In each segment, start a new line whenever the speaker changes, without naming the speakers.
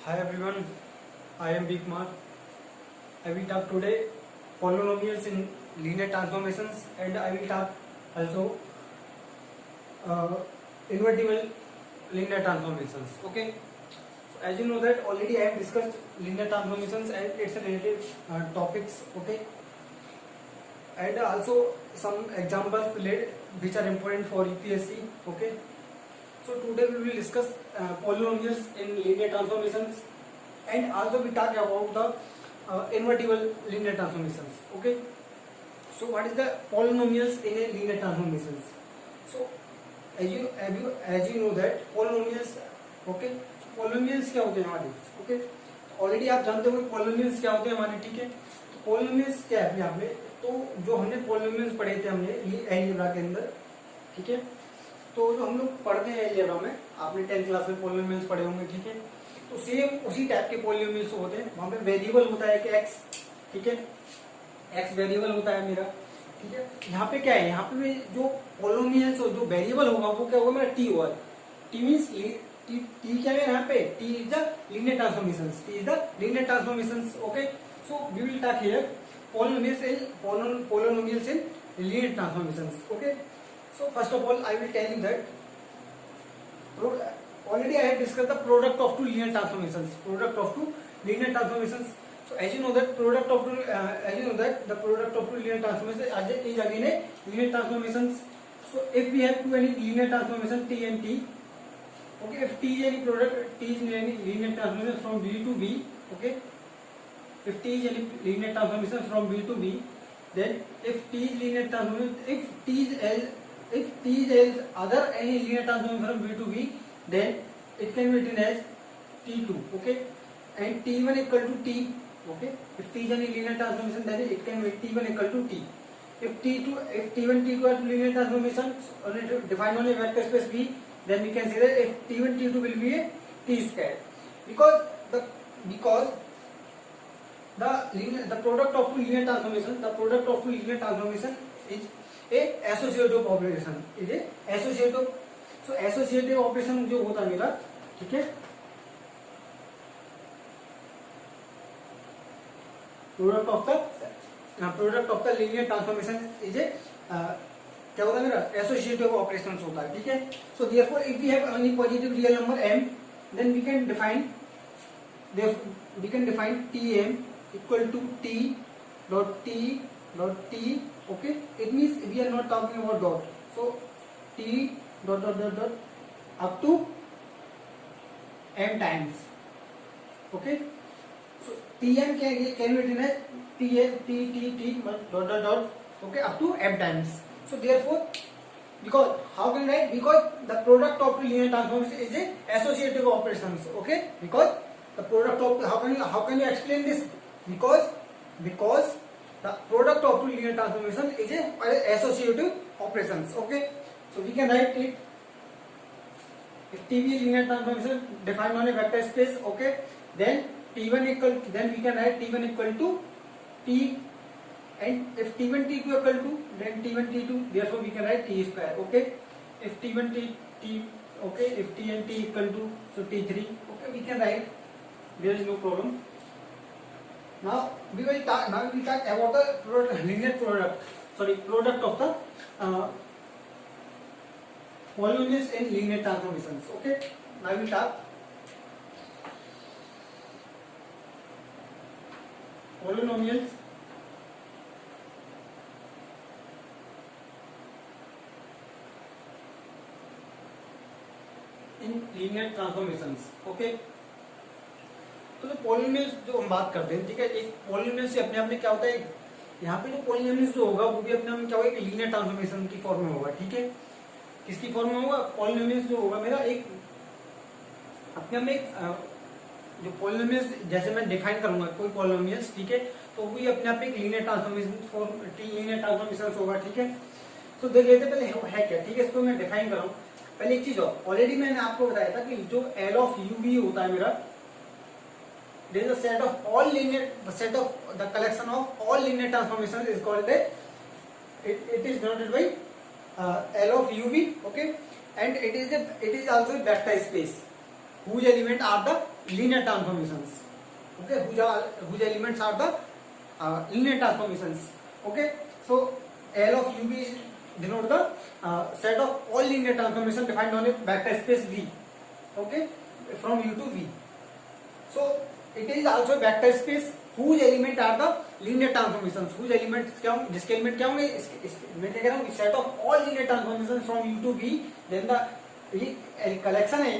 Hi everyone, I am B. Kumar. I will talk today polynomials in linear transformations, and I will talk also uh, invertible linear transformations. Okay. So as you know that already I have discussed linear transformations and its related topics. Okay. And also some examples related which are important for UPSC. Okay. So today we will discuss polynomials in linear transformations, and also we talk about the invertible linear transformations. Okay. So what is the polynomials in a linear transformations? So as you know that polynomials, okay, polynomials क्या होते हैं हमारे, okay, already आप जानते हो polynomials क्या होते हैं हमारे, ठीक है. तो polynomials क्या है यहाँ पे, तो जो हमने polynomials पढ़े थे हमने अलजेब्रा के अंदर, ठीक है. तो जो हम लोग पढ़ते हैं अलजेब्रा में, आपने 10th क्लास में पॉलिनोमियल्स पढ़े होंगे, ठीक है. तो सेम उसी टाइप के पॉलिनोमियल्स होते हैं. वहां पे वेरिएबल होता है कि x, ठीक है, x वेरिएबल होता है मेरा, ठीक है. यहाँ पे क्या है, यहाँ पे जो पॉलिनोमियल्स जो वेरिएबल होगा वो क्या होगा मेरा t होगा. t मींस t क्या है यहाँ पे, t is the linear transformations, t is the linear transformations. Okay. So we will talk here polynomials in linear transformations. Okay. So first of all, I will tell you that already I have discussed the product of two linear transformations. Product of two linear transformations. So as you know that the product of two linear transformations is again a linear transformations. So if we have two any linear transformation t and t, okay, if t is any product, t is any linear transformation from V to V, okay. If t is any linear transformation from V to V, then if t is linear transformation, if t is as other any linear transformation from V to V, then it can be written as t2, okay, and t1 equal to t, okay. If t is any linear transformation, then it can be t1 equal to t. If t1 t2 are linear transformations defined on a vector space V, then we can say that if t1 t2 will be a t square, because the product of two linear transformation is a associative operation, is a associative. So associative operation जो होता है मेरा, ठीक है, product of the linear transformation is a क्या होता है मेरा, associative operations होता है, ठीक है. So therefore if we have any positive real number m, then we can define tm equal to t dot t, okay. It means we are not talking about dot. So t dot up to m times, okay. So tm can be written as t dot, okay, up to m times. So therefore, because how can I write, because the product of linear transformation is a associative operations, okay. Because the product of, how can you explain this, because the product of two linear transformation is a associative operations, okay. So we can write it, if t is linear transformation defined on a vector space, okay, then t1 equal, then we can write t1 equal to t, and if t1 t2 equal to, then t1 t2, therefore we can write t square, okay. If t1 t, okay, if t and t equal to, so t3, okay, we can write, there is no problem. Now we will talk about the linear product of the polynomials in linear transformations, okay. Now we will talk polynomials in linear transformations, okay. तो जो polynomials जो हम बात करते हैं, ठीक है, एक पॉलिनोमियल से अपने आप में क्या होता है, यहाँ पे जो पॉलिनोमियल्स जो होगा वो भी अपने आप में क्या होगा, एक लीनियर ट्रांसफॉर्मेशन की फॉर्म में होगा, ठीक है. किसकी फॉर्म में होगा, पॉलिनोमियल्स जो होगा मेरा एक अपने आप में जो पॉलिनोमियल्स जैसे मैं डिफाइन करूंगा कोई पॉलिनोमियल्स, ठीक है, तो वो अपने आप एक लीनियर ट्रांसफॉर्मेशन होगा, ठीक है. तो देख लेते पहले है क्या, ठीक है, इसको मैं डिफाइन कर रहा हूँ. पहले एक चीज और ऑलरेडी मैंने आपको बताया था कि जो एल ऑफ यू वी होता है मेरा, there is a set of all linear, the collection of all linear transformations is called it is denoted by L of uv, okay, and it is also a vector space. whose element are the linear transformations. Okay, whose elements are the linear transformations. Okay, so L of UV denote the set of all linear transformation defined on a vector space V. Okay, from U to V. So it is also a vector space whose element are the linear transformations. Whose elements क्या होंगे, जिसके element क्या होंगे, मैं क्या कह रहा हूँ, set of all linear transformations from U to V. Then the ये कलेक्शन है,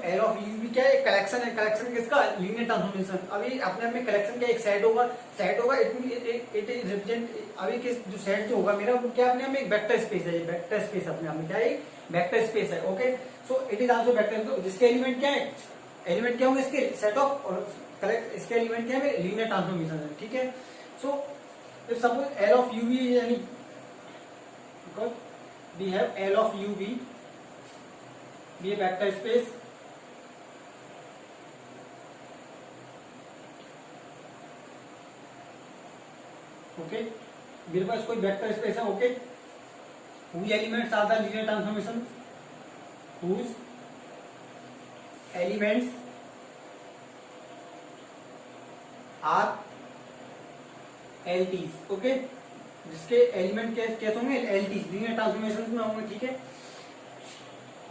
एल ऑफ यू भी क्या है, कलेक्शन है. कलेक्शन किसका, लीनियर ट्रांसफॉर्मेशन. अभी अपने में कलेक्शन क्या, एक सेट होगा. It is represent. अभी किस जो सेट जो होगा मेरा, वो क्या अपने में एक वेक्टर स्पेस है. वेक्टर स्पेस अपने आप में क्या है, वेक्टर स्पेस है. Okay, so it is also vector. जिसके एलिमेंट क्या है, एलिमेंट क्या होंगे इसके, सेट ऑफ, और करेक्ट इसके एलिमेंट क्या है, लीनियर ट्रांसफॉर्मेशन है. ठीक है, so if suppose L of U V यानी because we have L of U V be a vector space okay. मेरे पास कोई वेक्टर स्पेस है. Okay, whose elements are the linear transformation, whose elements are LTs. Okay, जिसके element कैसे होंगे, LTs linear transformation में होंगे. ठीक है,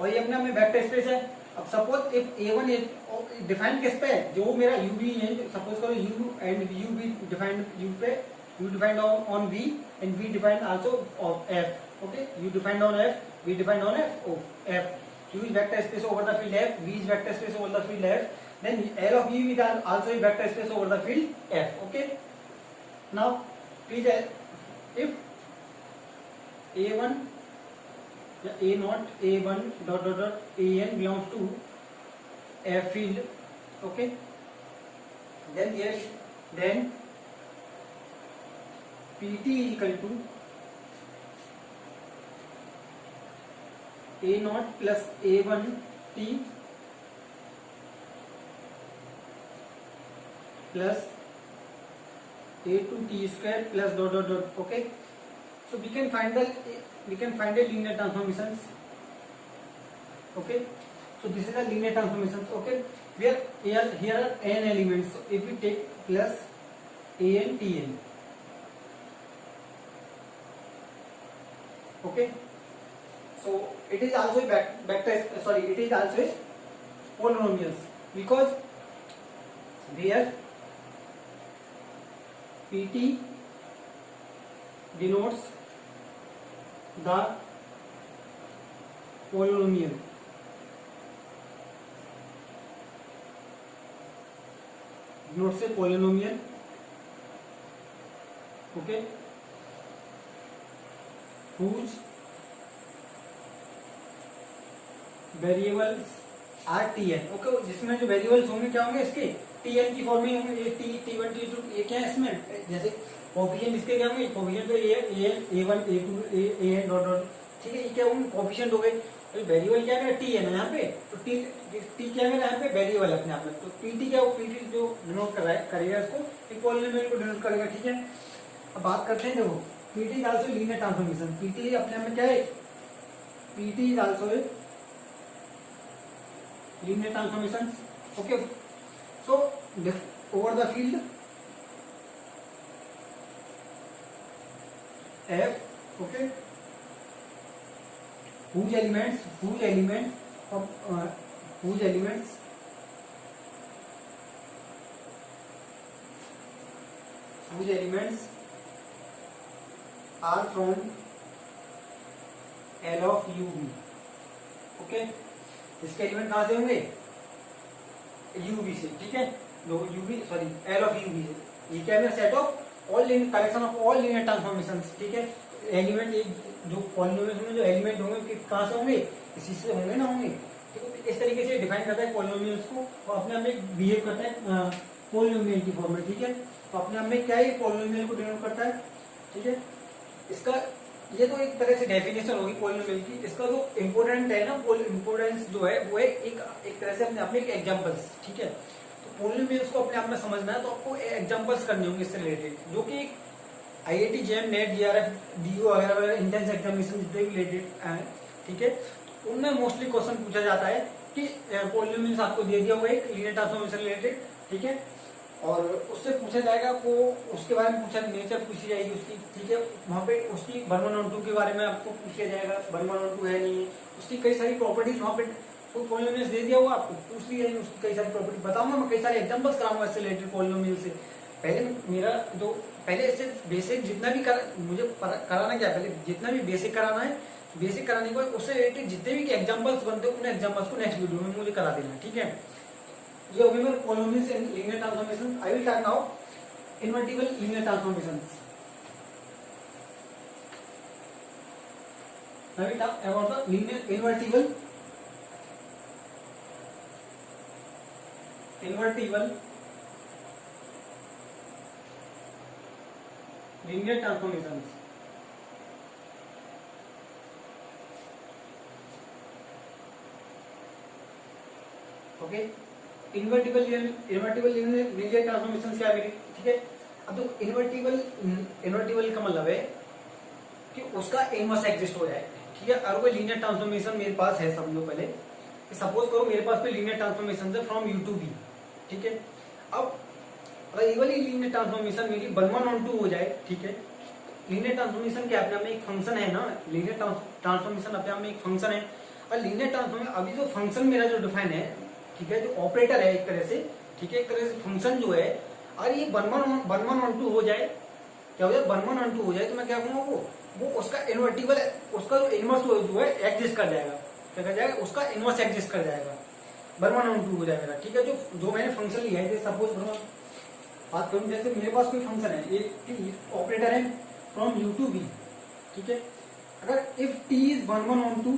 और ये अपने में वेक्टर स्पेस है. अब सपोज इफ A1 डिफाइंड किस पे है, जो मेरा U भी है. सपोज करो U एंड U भी डिफाइंड U पे, U defined on V and V defined also on F. Okay, U defined on F, V defined on F. Q is vector space over the field F, V is vector space over the field F. Then L of U is also a vector space over the field F. Okay, now please if A1 A naught A1 dot dot dot AN belongs to F field. Okay, then yes, then PT is equal to A naught plus A1 T plus A2 T square plus dot dot dot. Okay, so we can find the linear transformations. Okay, so this is the linear transformations. Okay, here are n elements. So if we take plus an tn. Okay, so it is also a vector. Sorry, it is also a polynomials because where pt denotes the polynomial. Denotes a polynomial. Okay, whose variables are tn. Okay, जिसमें जो variables होंगे क्या होंगे, इसके tn की form में होंगे. t1 t2 ये क्या है इसमें, जैसे कोफिशिएंट इसके क्या होंगे, कोफिशिएंट तो a1 a2 an dot dot. ठीक है, ये क्या होंगे, कोफिशिएंट हो गए. तो वेरिएबल क्या है, t है ना यहाँ पे. तो t क्या है यहाँ पे, वेरिएबल अपने आप में. तो pt क्या हो, pt जो डिनोट कर रहा है करेगा इसको, एक पॉलिनोमियल को डिनोट करेगा. ठीक है, अब बात करते हैं. देखो pt is also linear transformation. pt अपने आप में क्या है, pt is also a linear transformations. Okay, so over the field F. Okay, whose elements are from L of UV. Okay, इसके एलिमेंट कहां से होंगे, यूवी से. ठीक है, UV sorry L of UV से. ये क्या है, set of all collection of all linear transformations. ठीक है, एलिमेंट जो पॉलिनोमियल में जो एलिमेंट होंगे कहां से होंगे, इसी से होंगे ना होंगे. ठीक है, इस तरीके से डिफाइन करता है पॉलिनोमियल्स को, और अपने आप में बिहेव करता है पॉलिनोमियल की फॉर्म में. ठीक है, तो अपने आप में क्या है, पॉलिनोमियल को डिनोट करता है. ठीक है, इसका ये तो एक तरह से डेफिनेशन होगी पॉलिनोमियल की. इसका जो इम्पोर्टेंट है ना, इम्पोर्टेंस जो है वो है एक तरह से अपने आप में एक एग्जांपल्स. ठीक है, तो पॉलिनोमियल्स को अपने आप में समझना है तो आपको एग्जांपल्स करने होंगे इससे रिलेटेड, जो कि IIT JEM net JRF DO वगैरह इंट्रेंस एग्जामिनेशन जितने भी रिलेटेड है. ठीक है, उनमें मोस्टली क्वेश्चन पूछा जाता है कि पॉलिनोमियल्स आपको दे दिया हुआ एक लीनियर ट्रांसफॉर्मेशन रिलेटेड, ठीक है, और उससे पूछा जाएगा आपको, उसके बारे में पूछा, नेचर पूछी जाएगी उसकी, ठीक है, वहां पे उसकी 1 1 और 2 के बारे में आपको पूछा जाएगा, 1 1 और 2 है नहीं है, उसकी कई सारी प्रॉपर्टीज वहां पे कोई पॉलिनोमियल्स दे दिया हुआ आपको, पूछ लिया जाएगी उसकी कई सारी प्रॉपर्टी बताऊंगा मैं, कई सारे एग्जांपल्स कराऊंगा इससे रिलेटेड पॉलिनोमियल से। पहले मेरा जो पहले इससे बेसिक जितना भी मुझे कराना क्या, पहले जितना भी बेसिक कराना है, बेसिक कराने के बाद उससे रिलेटेड जितने भी एग्जांपल्स बनते हैं उन एग्जांपल्स को नेक्स्ट वीडियो में मुझे करा देना, ठीक है। ये हो गए मेरे polynomials and linear transformation. I will talk now invertible linear transformations. I will talk about the linear invertible linear transformations. Okay, invertible linear transformation क्या है, ठीक है। अब तो इन्वर्टिबल का मतलब है कि उसका इनवर्स एग्जिस्ट हो जाए, ठीक है। अगर कोई लीनियर ट्रांसफॉर्मेशन मेरे पास है, समझो पहले सपोज करो मेरे पास कोई लीनियर ट्रांसफॉर्मेशन है फ्रॉम यू टू बी, ठीक है। अब अगर ये वाली लीनियर ट्रांसफॉर्मेशन मेरी 1 1 और 2 हो जाए, ठीक है। लीनियर ट्रांसफॉर्मेशन क्या अपने आप में एक फंक्शन है ना, लीनियर ट्रांसफॉर्मेशन अपने आप में एक फंक्शन है, और लीनियर ट्रांसफॉर्मेशन अभी जो फंक्शन मेरा जो डिफाइन है, ठीक है, जो ऑपरेटर है एक तरह से, ठीक है, एक तरह से फंक्शन जो है, और ये 1 1 और 2 हो जाए, क्या हो जाए, 1 1 और 2 हो जाए, तो मैं क्या कहूँगा, वो उसका इन्वर्टिबल, उसका जो इनवर्स जो है एग्जिस्ट कर जाएगा, क्या कर जाएगा, उसका इनवर्स एग्जिस्ट कर जाएगा, 1 1 और 2 हो जाएगा, ठीक है। जो मैंने फंक्शन लिया है, सपोज बात करूं, जैसे मेरे पास कोई फंक्शन है, एक ऑपरेटर है फ्रॉम यू टू बी, ठीक है। अगर if T is 1 1 on 2,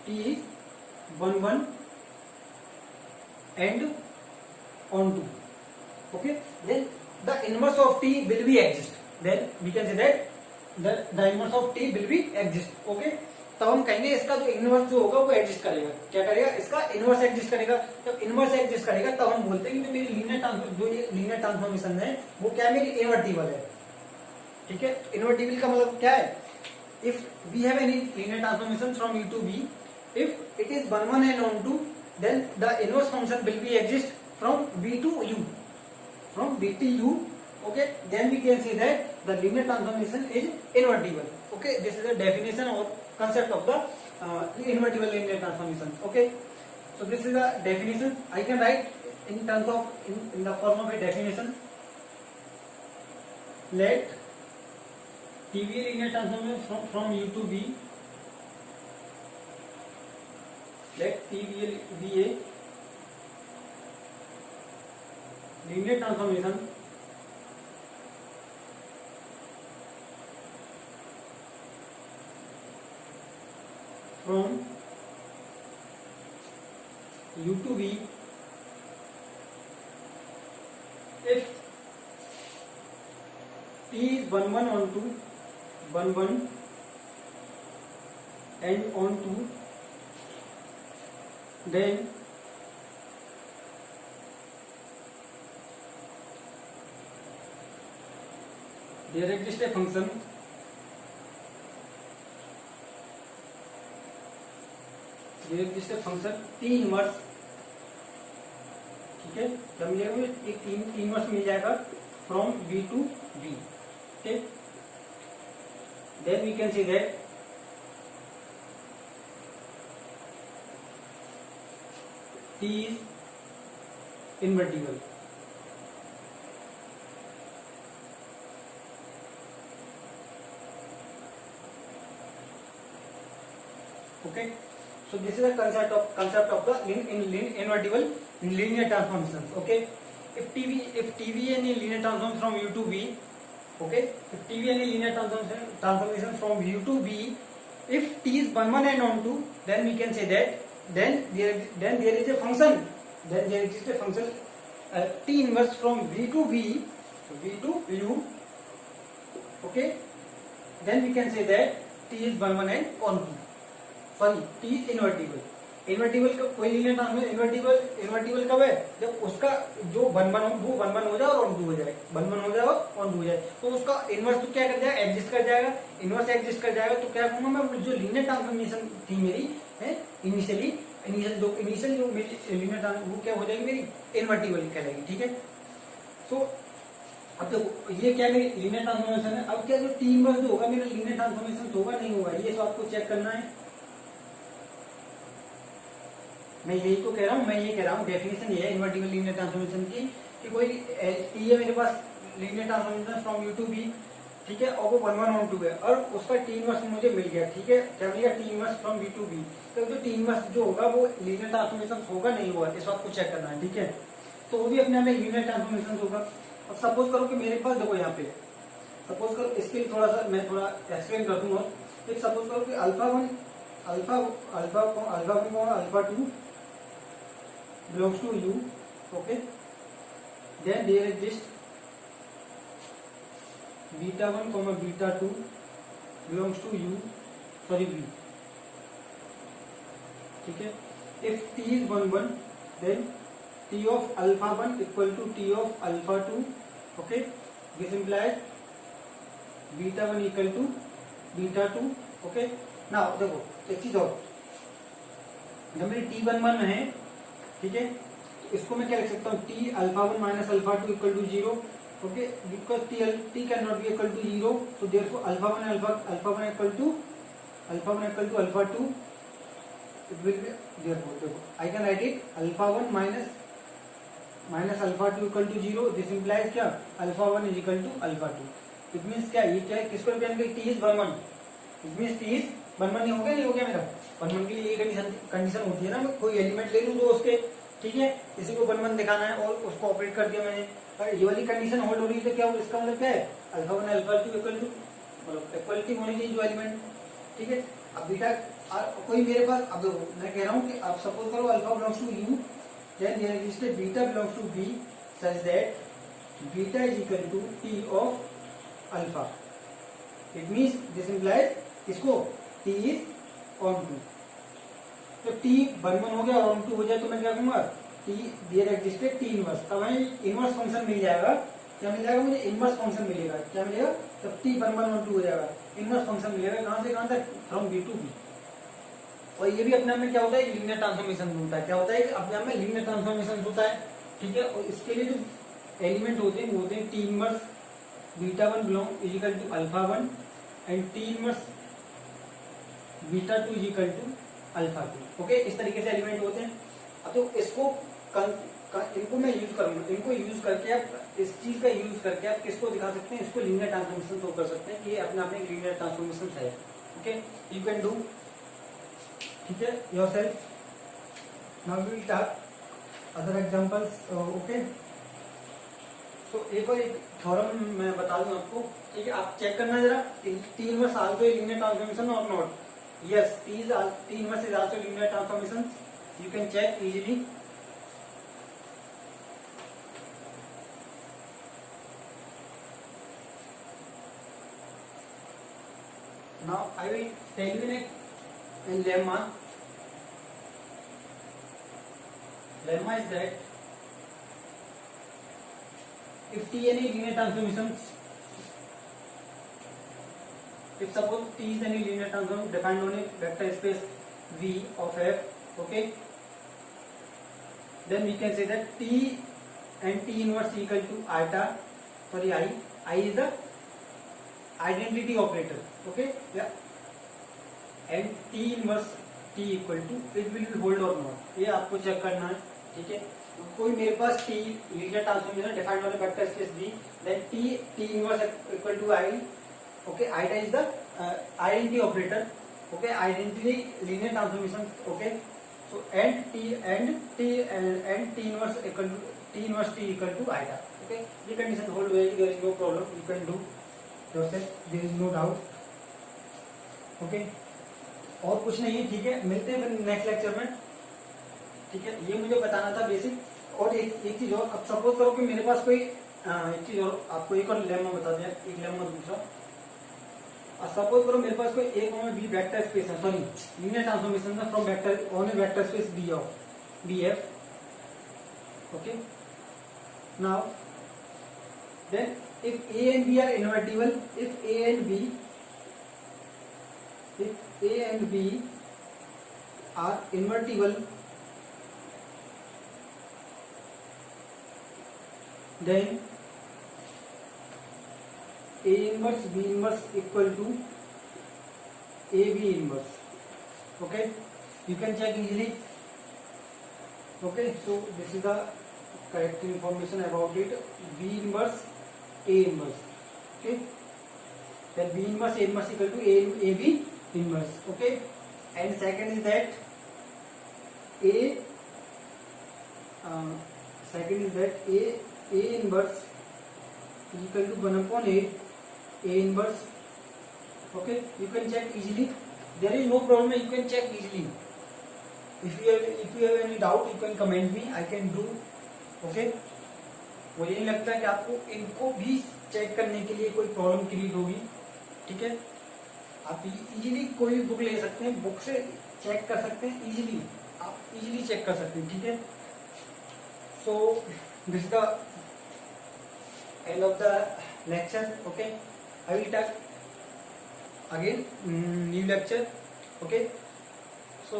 T is 1 1 and on 2, okay, then the inverse of t will be exist, then we can say that the inverse of t will be exist, okay। तब हम कहेंगे इसका जो inverse जो होगा वो exist करेगा, क्या करेगा, इसका इनवर्स एग्जिस्ट करेगा। जब इनवर्स एग्जिस्ट करेगा तब हम बोलते हैं कि जो मेरी लीनियर ट्रांसफॉर्मेशन है वो क्या है, मेरी इन्वर्टिबल है, ठीक है। इन्वर्टिबल का मतलब क्या है, if we have any linear transformation from U to B, if it is 1 1 and on 2, then the inverse function will be exist from b to u, from b to u, okay, then we can say that the linear transformation is invertible, okay। This is the definition or concept of the invertible linear transformation, okay। So this is the definition. I can write in terms of in the form of a definition. Let T be a linear transformation from u to b, let T be a linear transformation from u to b if t is 1 1 on 2, 1 1 and on 2, then there exists a function t inverse, ठीक है। जब मुझे एक t inverse मिल जाएगा from b to b, okay, then we can say that t is invertible, okay। So this is the concept of the invertible linear transformations, okay। If t be any linear transform from u to b, okay, if t be any linear transformation from u to b, if t is 1 1 and on 2, then we can say that then there is a function, then there exists a function t inverse from v to u, okay, then we can say that t is 1 1 and on 2, sorry, t is invertible, invertible कोई linear transformation invertible कब है, जब उसका जो one one हो जाए और on to हो जाए, वन वन हो जाए और ऑन टू हो जाए, तो उसका इनवर्स तो क्या कर जाएगा, एग्जिस्ट कर जाएगा, इनवर्स एग्जिस्ट कर जाएगा, तो क्या करूंगा मैं, जो लीनियर ट्रांसफॉर्मेशन थी मेरी है इनिशियल जो मेरी लीनियर वो क्या हो जाएगी, मेरी इन्वर्टिबल कहलाएगी। ठीक है, सो अब देखो ये क्या मेरी लीनियर ट्रांसफॉर्मेशन है। अब क्या जो टी इनवर्स जो होगा मेरा लीनियर ट्रांसफॉर्मेशन होगा नहीं होगा, ये तो आपको चेक करना है। मैं यही तो कह रहा हूँ, मैं ये कह रहा हूँ डेफिनेशन ये है इन्वर्टिबल लीनियर ट्रांसफॉर्मेशन की कि कोई टी है मेरे पास linear transformation from U to B, ठीक है, और वो वन वन ऑन टू है और उसका टी इनवर्स मुझे मिल गया। ठीक है, क्या मिल गया, T inverse from B to B. तो जो टी इनवर्स जो होगा वो लीनियर ट्रांसफॉर्मेशन होगा नहीं होगा, इस बात को चेक करना है। ठीक है, तो वो भी अपने में लीनियर ट्रांसफॉर्मेशन होगा। अब सपोज करो कि मेरे पास देखो यहाँ पे सपोज करो, इसके लिए थोड़ा सा मैं थोड़ा एक्सप्लेन कर दूंगा। एक सपोज करो कि alpha one alpha to belongs to u, okay, then there exists beta 1 comma beta 2 belongs to u, sorry v, ठीक है। if t is 1 1 then t of alpha 1 equal to t of alpha 2, okay, this implies beta 1 equal to beta 2, okay। now देखो एक चीज और, जब मेरी t 1 1 है, ठीक है, तो इसको मैं क्या लिख सकता हूँ, T alpha one minus alpha two equal to zero, okay, because T can not be equal to zero, तो therefore alpha one equal to alpha two, it will be therefore देखो I can write it alpha one minus alpha two equal to zero, this implies क्या, alpha one is equal to alpha two. It means क्या, ये क्या है, किसको represent करें, T is one one, it means T is one one नहीं हो गया मेरा, वन वन के लिए ये कंडीशन होती है ना, मैं कोई एलिमेंट ले लूं जो उसके, ठीक है, इसी को वन वन दिखाना है और उसको ऑपरेट कर दिया मैंने, और ये वाली कंडीशन होल्ड हो रही है, तो क्या इसका मतलब क्या है, alpha one alpha two equal to, मतलब इक्वलिटी होनी चाहिए जो एलिमेंट, ठीक है। अब बीटा कोई मेरे पास, अब देखो मैं कह रहा हूँ कि आप सपोज करो alpha belongs to U, then there existed beta belongs to B such that beta is equal to T of alpha, it means this implies इसको टी इज ऑन टू, तो टी वन वन हो गया और on to हो जाए तो मैं क्या कहूंगा, T there existed T inverse, तब हमें इनवर्स फंक्शन मिल जाएगा, क्या मिल जाएगा मुझे, इनवर्स फंक्शन मिलेगा, क्या मिलेगा, जब T one one onto हो जाएगा इनवर्स फंक्शन मिलेगा, कहां से कहां तक, फ्रॉम बी टू बी। और ये भी अपने आप में क्या होता है, लीनियर ट्रांसफॉर्मेशन होता है, क्या होता है, अपने आप में लीनियर ट्रांसफॉर्मेशन होता है, ठीक है। और इसके लिए जो एलिमेंट होते हैं वो होते हैं T inverse beta one belong is equal to alpha one and T inverse beta two is equal to alpha two, okay, इस तरीके से एलिमेंट होते हैं। अब तो इसको इनको मैं यूज करूंगा, इनको यूज करके आप इस चीज का यूज करके आप किसको दिखा सकते हैं, इसको लीनियर ट्रांसफॉर्मेशन शो कर सकते हैं कि ये अपने आप में लीनियर ट्रांसफॉर्मेशन है, ओके, यू कैन डू, ठीक है, yourself. Now we will talk other examples, okay. तो एक और एक थ्योरम मैं बता दूं आपको, ठीक है, आप चेक करना जरा, T inverse also linear transformation और not. Yes, T inverse is also linear transformations. You can check easily. Now I will tell you a lemma. Lemma is that if T any linear transformations, if suppose T is any linear transform defined on a vector space V of F, okay, then we can say that T and T inverse equal to iota, sorry I is the identity operator, okay, yeah, and T inverse T equal to it will hold or not, ये आपको check करना है, ठीक है। कोई मेरे पास T linear transformation defined on a vector space V, then T inverse equal to I, okay, iota is the identity operator, okay, identity linear transformation, okay, so and T inverse equal to T equal to iota, okay, ये condition hold होगी, there is no problem, you can do yourself, there is no doubt, okay। और कुछ नहीं है, ठीक है, मिलते हैं फिर नेक्स्ट लेक्चर में, ठीक है। ये मुझे बताना था बेसिक। और एक चीज और, अब सपोज करो कि मेरे पास कोई एक चीज और, आपको एक और लेमा बता दिया, एक लेमा दूसरा, सपोज करो मेरे पास कोई A comma B vector space है, सॉरी लीनियर ट्रांसफॉर्मेशन में from vector on a vector space B of B F. Okay. Now, then if A and B are invertible, if A and B are invertible, then A inverse B inverse equal to AB inverse. Okay, you can check easily. Okay, so this is the correct information about it. B inverse A inverse. Okay, then B inverse A inverse equal to AB inverse. Okay, and second is that A inverse is equal to 1 upon A inverse. Okay, you can check easily. There is no problem. You can check easily. If you have any doubt, you can comment me. I can do. Okay. मुझे नहीं लगता कि आपको इनको भी check करने के लिए कोई प्रॉब्लम क्रिएट होगी. ठीक है, आप इजीली कोई भी बुक ले सकते हैं, बुक से चेक कर सकते हैं इजीली, आप इजीली चेक कर सकते हैं. ठीक है, so this is the end of the lecture. Okay, I will talk again new lecture. Okay, so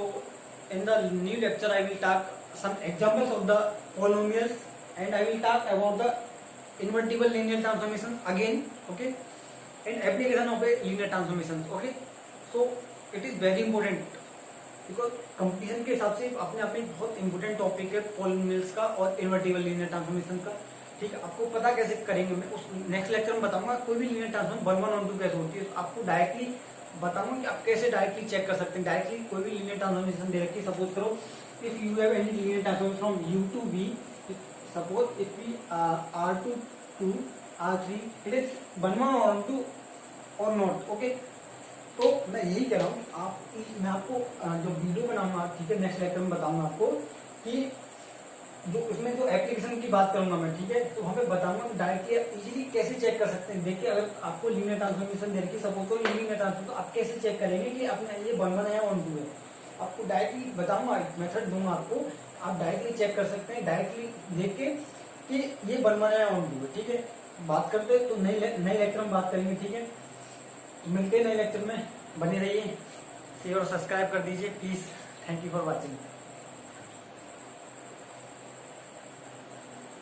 in the new lecture I will talk some examples of the polynomials and I will talk about the invertible linear transformations again. Okay, and application of a linear transformations. Okay, so it is very important because competition के हिसाब से अपने आप में बहुत important topic है polynomials का और invertible linear transformations का. ठीक है, आपको पता कैसे करेंगे मैं उस नेक्स्ट लेक्चर में बताऊंगा. कोई भी linear transform 1 1 2 कैसे होती है आपको डायरेक्टली बताऊंगा कि आप कैसे डायरेक्टली चेक कर सकते हैं. डायरेक्टली कोई भी लीनियर ट्रांसफॉर्मेशन दे रखी है, सपोज करो if you have any linear transformation from u to v, suppose if we r2 to r3, it is 1 1 or 2 और नॉट. ओके, तो मैं यही कह रहा हूँ मैं आपको जो वीडियो बनाऊंगा, ठीक है, नेक्स्ट लेक्चर में बताऊंगा आपको कि जो उसमें जो एप्लीकेशन की बात करूंगा मैं. ठीक है, तो वहाँ पे बताऊंगा डायरेक्टली इजीली कैसे चेक कर सकते हैं. देखिए, अगर आपको लीनियर ट्रांसफॉर्मेशन दे रखी सपोज करो लीनियर ट्रांसफॉर्म, तो आप कैसे चेक करेंगे कि आपने ये 1 1 है 1 2 है. आपको डायरेक्टली बताऊंगा, मेथड दूंगा आपको, आप डायरेक्टली चेक कर सकते हैं डायरेक्टली देख के कि ये 1 1 है 1 2 है. ठीक है, बात करते तो नए लेक्चर में बात करेंगे. ठीक है, मिलते हैं नए लेक्चर में. बने रहिए, शेयर और सब्सक्राइब कर दीजिए please. Thank you for watching.